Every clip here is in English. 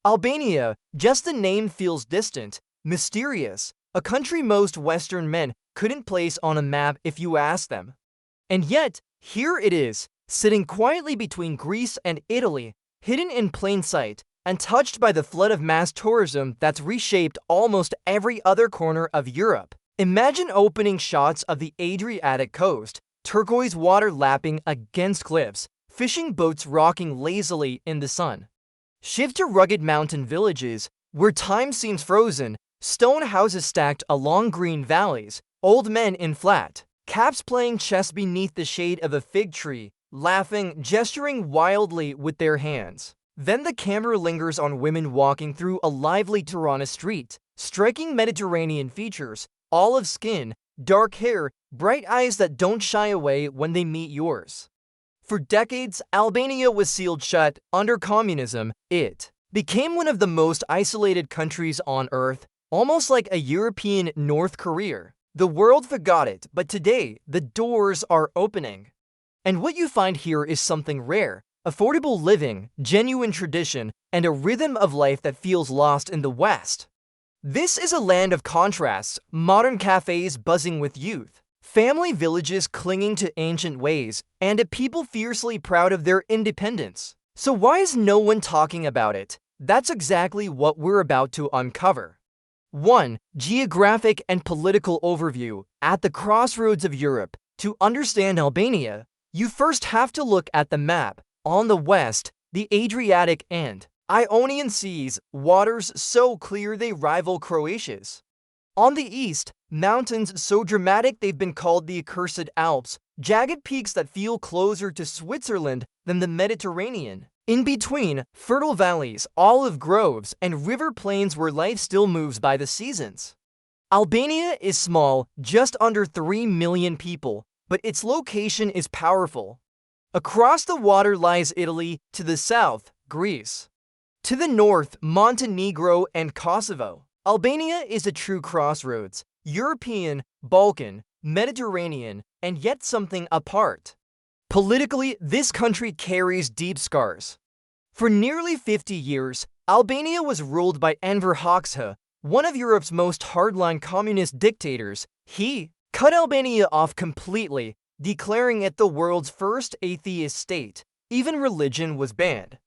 Albania, just the name feels distant, mysterious, a country most Western men couldn't place on a map if you asked them. And yet, here it is, sitting quietly between Greece and Italy, hidden in plain sight, and touched by the flood of mass tourism that's reshaped almost every other corner of Europe. Imagine opening shots of the Adriatic coast, turquoise water lapping against cliffs, fishing boats rocking lazily in the sun. Shift to rugged mountain villages, where time seems frozen, stone houses stacked along green valleys, old men in flat caps playing chess beneath the shade of a fig tree, laughing, gesturing wildly with their hands. Then the camera lingers on women walking through a lively Tirana street, striking Mediterranean features, olive skin, dark hair, bright eyes that don't shy away when they meet yours. For decades, Albania was sealed shut under communism. It became one of the most isolated countries on earth, almost like a European North Korea. The world forgot it, but today, the doors are opening. And what you find here is something rare: affordable living, genuine tradition, and a rhythm of life that feels lost in the West. This is a land of contrasts, modern cafes buzzing with youth, family villages clinging to ancient ways, and a people fiercely proud of their independence. So why is no one talking about it? That's exactly what we're about to uncover. 1. Geographic and political overview. At the crossroads of Europe, to understand Albania, you first have to look at the map. On the west, the Adriatic and Ionian Seas, waters so clear they rival Croatia's. On the east, mountains so dramatic they've been called the accursed Alps, jagged peaks that feel closer to Switzerland than the Mediterranean. In between, fertile valleys, olive groves, and river plains where life still moves by the seasons. Albania is small, just under 3 million people, but its location is powerful. Across the water lies Italy, to the south, Greece. To the north, Montenegro and Kosovo. Albania is a true crossroads, European, Balkan, Mediterranean, and yet something apart. Politically, this country carries deep scars. For nearly 50 years, Albania was ruled by Enver Hoxha, one of Europe's most hardline communist dictators. He cut Albania off completely, declaring it the world's first atheist state. Even religion was banned.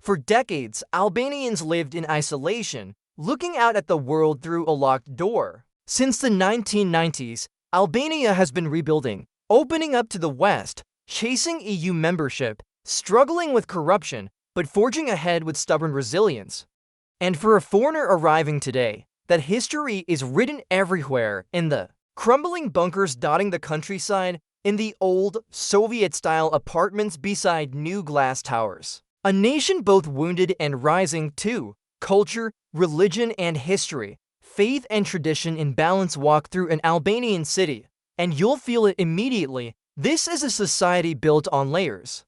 For decades, Albanians lived in isolation, looking out at the world through a locked door. Since the 1990s, Albania has been rebuilding, opening up to the West, chasing EU membership, struggling with corruption, but forging ahead with stubborn resilience. And for a foreigner arriving today, that history is written everywhere, in the crumbling bunkers dotting the countryside, in the old, Soviet-style apartments beside new glass towers. A nation both wounded and rising too. Culture, religion, and history, faith and tradition in balance. Walk through an Albanian city, and you'll feel it immediately. This is a society built on layers.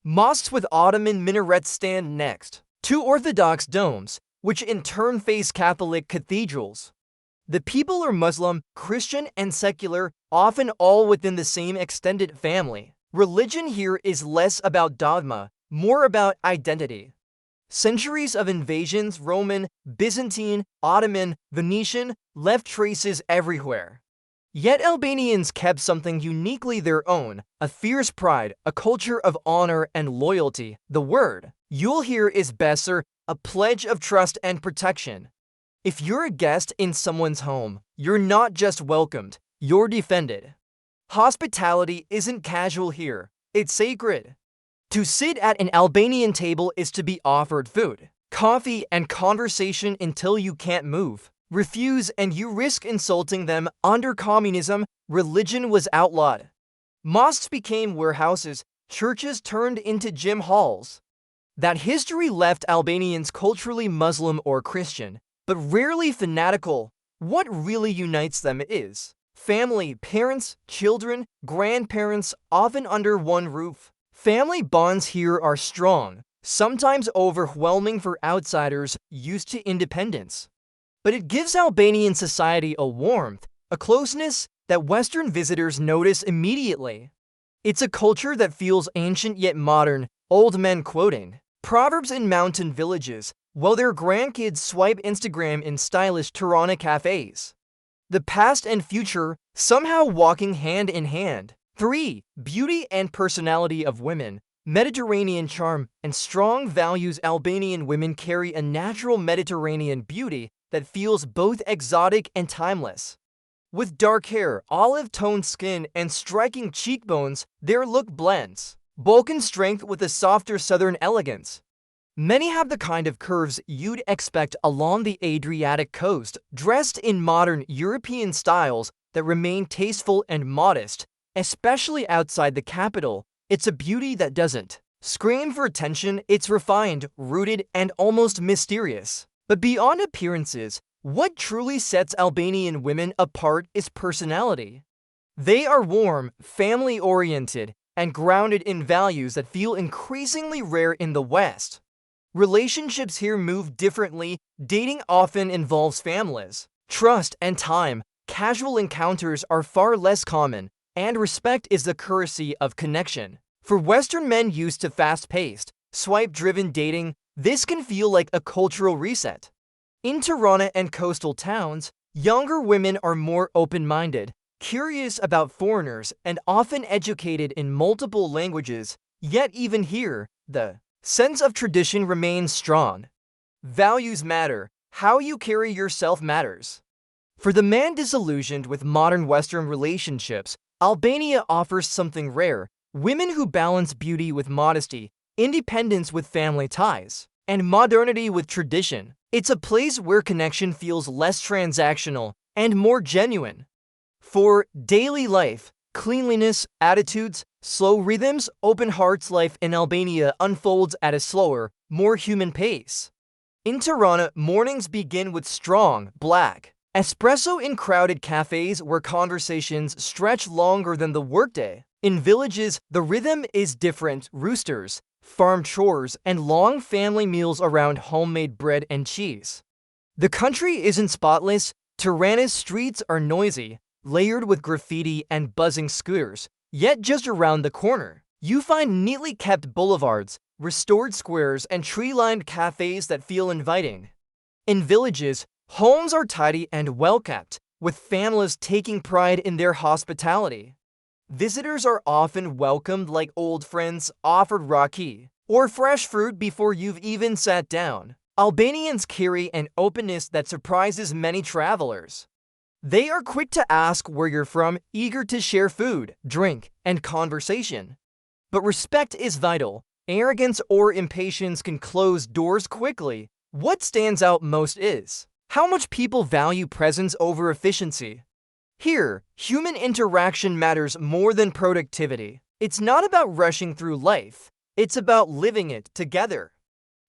Mosques with Ottoman minarets stand next to Orthodox domes, which in turn face Catholic cathedrals. The people are Muslim, Christian, and secular, often all within the same extended family. Religion here is less about dogma, more about identity. Centuries of invasions, Roman, Byzantine, Ottoman, Venetian, left traces everywhere. Yet Albanians kept something uniquely their own, a fierce pride, a culture of honor and loyalty. The word you'll hear is Besar, a pledge of trust and protection. If you're a guest in someone's home, you're not just welcomed, you're defended. Hospitality isn't casual here, it's sacred. To sit at an Albanian table is to be offered food, coffee, and conversation until you can't move. Refuse and you risk insulting them. Under communism, religion was outlawed. Mosques became warehouses, churches turned into gym halls. That history left Albanians culturally Muslim or Christian, but rarely fanatical. What really unites them is family, parents, children, grandparents, often under one roof. Family bonds here are strong, sometimes overwhelming for outsiders used to independence. But it gives Albanian society a warmth, a closeness that Western visitors notice immediately. It's a culture that feels ancient yet modern, old men quoting Proverbs in mountain villages, while their grandkids swipe Instagram in stylish Tirana cafes. The past and future somehow walking hand in hand. 3. Beauty and personality of women. Mediterranean charm and strong values. Albanian women carry a natural Mediterranean beauty that feels both exotic and timeless. With dark hair, olive-toned skin, and striking cheekbones, their look blends Balkan strength with a softer southern elegance. Many have the kind of curves you'd expect along the Adriatic coast, dressed in modern European styles that remain tasteful and modest, especially outside the capital. It's a beauty that doesn't scream for attention. It's refined, rooted, and almost mysterious. But beyond appearances, what truly sets Albanian women apart is personality. They are warm, family-oriented, and grounded in values that feel increasingly rare in the West. Relationships here move differently. Dating often involves families, trust, and time. Casual encounters are far less common, and respect is the currency of connection. For Western men used to fast-paced, swipe-driven dating, this can feel like a cultural reset. In Tirana and coastal towns, younger women are more open-minded, curious about foreigners, and often educated in multiple languages. Yet even here, the sense of tradition remains strong. Values matter. How you carry yourself matters. For the man disillusioned with modern Western relationships, Albania offers something rare: women who balance beauty with modesty, independence with family ties, and modernity with tradition. It's a place where connection feels less transactional and more genuine. For daily life, cleanliness, attitudes, slow rhythms, open hearts. Life in Albania unfolds at a slower, more human pace. In Tirana, mornings begin with strong, black espresso in crowded cafes where conversations stretch longer than the workday. In villages, the rhythm is different: roosters, farm chores, and long family meals around homemade bread and cheese. The country isn't spotless. Tirana's streets are noisy, layered with graffiti and buzzing scooters. Yet just around the corner, you find neatly kept boulevards, restored squares, and tree-lined cafes that feel inviting. In villages, homes are tidy and well-kept, with families taking pride in their hospitality. Visitors are often welcomed like old friends, offered raki or fresh fruit before you've even sat down. Albanians carry an openness that surprises many travelers. They are quick to ask where you're from, eager to share food, drink, and conversation. But respect is vital. Arrogance or impatience can close doors quickly. What stands out most is how much people value presence over efficiency. Here, human interaction matters more than productivity. It's not about rushing through life. It's about living it together.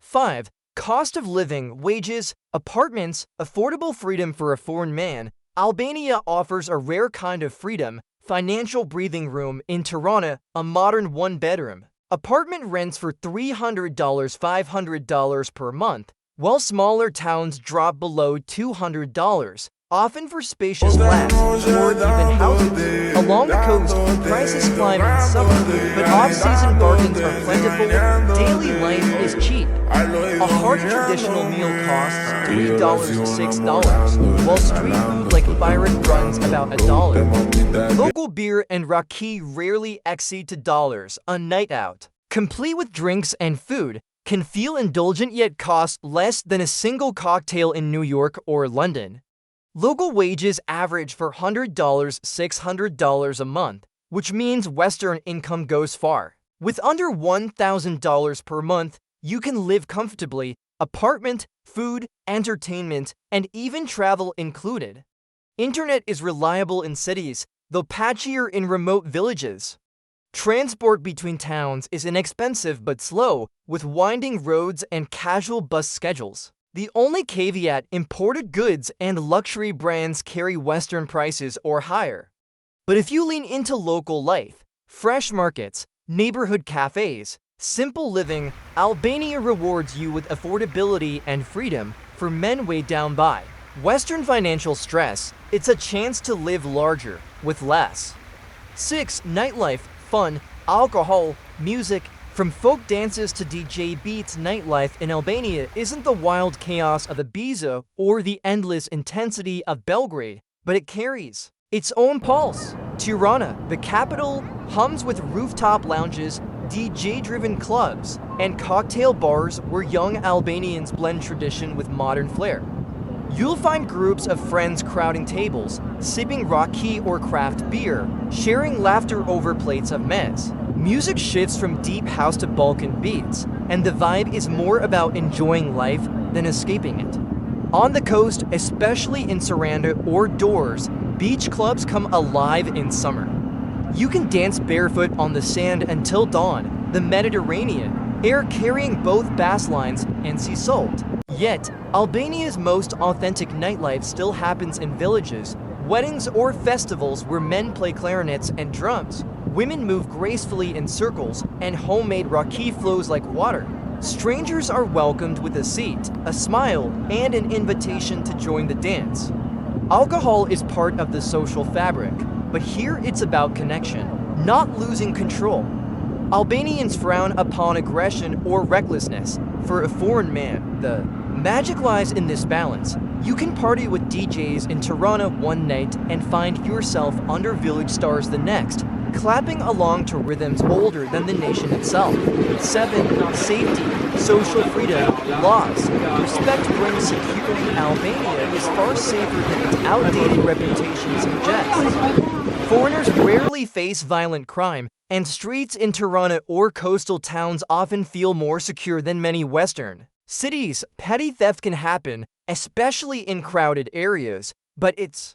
5. Cost of living, wages, apartments, affordable freedom for a foreign man. Albania offers a rare kind of freedom, financial breathing room. In Tirana, a modern one-bedroom apartment rents for $300, $500 per month, while smaller towns drop below $200, often for spacious flats or even houses. Along the coast, prices climb in summer, but off-season bargains are plentiful. Daily life is cheap. A hearty traditional meal costs $3 to $6, while street food like Byron runs about $1. Local beer and raki rarely exceed $2. A night out, complete with drinks and food, can feel indulgent yet cost less than a single cocktail in New York or London. Local wages average for $100, $600 a month, which means Western income goes far. With under $1,000 per month, you can live comfortably, apartment, food, entertainment, and even travel included. Internet is reliable in cities, though patchier in remote villages. Transport between towns is inexpensive but slow, with winding roads and casual bus schedules. The only caveat: imported goods and luxury brands carry Western prices or higher. But if you lean into local life, fresh markets, neighborhood cafes, simple living, Albania rewards you with affordability and freedom. For men weighed down by Western financial stress, it's a chance to live larger with less. 6. Nightlife, fun, alcohol, music, From folk dances to DJ beats, nightlife in Albania isn't the wild chaos of Ibiza or the endless intensity of Belgrade, but it carries its own pulse. Tirana, the capital, hums with rooftop lounges, DJ-driven clubs, and cocktail bars where young Albanians blend tradition with modern flair. You'll find groups of friends crowding tables, sipping raki or craft beer, sharing laughter over plates of mez. Music shifts from deep house to Balkan beats, and the vibe is more about enjoying life than escaping it. On the coast, especially in Saranda or Dors, beach clubs come alive in summer. You can dance barefoot on the sand until dawn, the Mediterranean air carrying both bass lines and sea salt. Yet, Albania's most authentic nightlife still happens in villages, weddings or festivals where men play clarinets and drums, women move gracefully in circles, and homemade raki flows like water. Strangers are welcomed with a seat, a smile, and an invitation to join the dance. Alcohol is part of the social fabric, but here it's about connection, not losing control. Albanians frown upon aggression or recklessness. For a foreign man, the magic lies in this balance. You can party with DJs in Tirana one night and find yourself under village stars the next, clapping along to rhythms older than the nation itself. 7. Safety, social freedom, laws. Respect brings security. Albania is far safer than its outdated reputation suggests. Foreigners rarely face violent crime, and streets in Tirana or coastal towns often feel more secure than many Western cities. Petty theft can happen, especially in crowded areas, but it's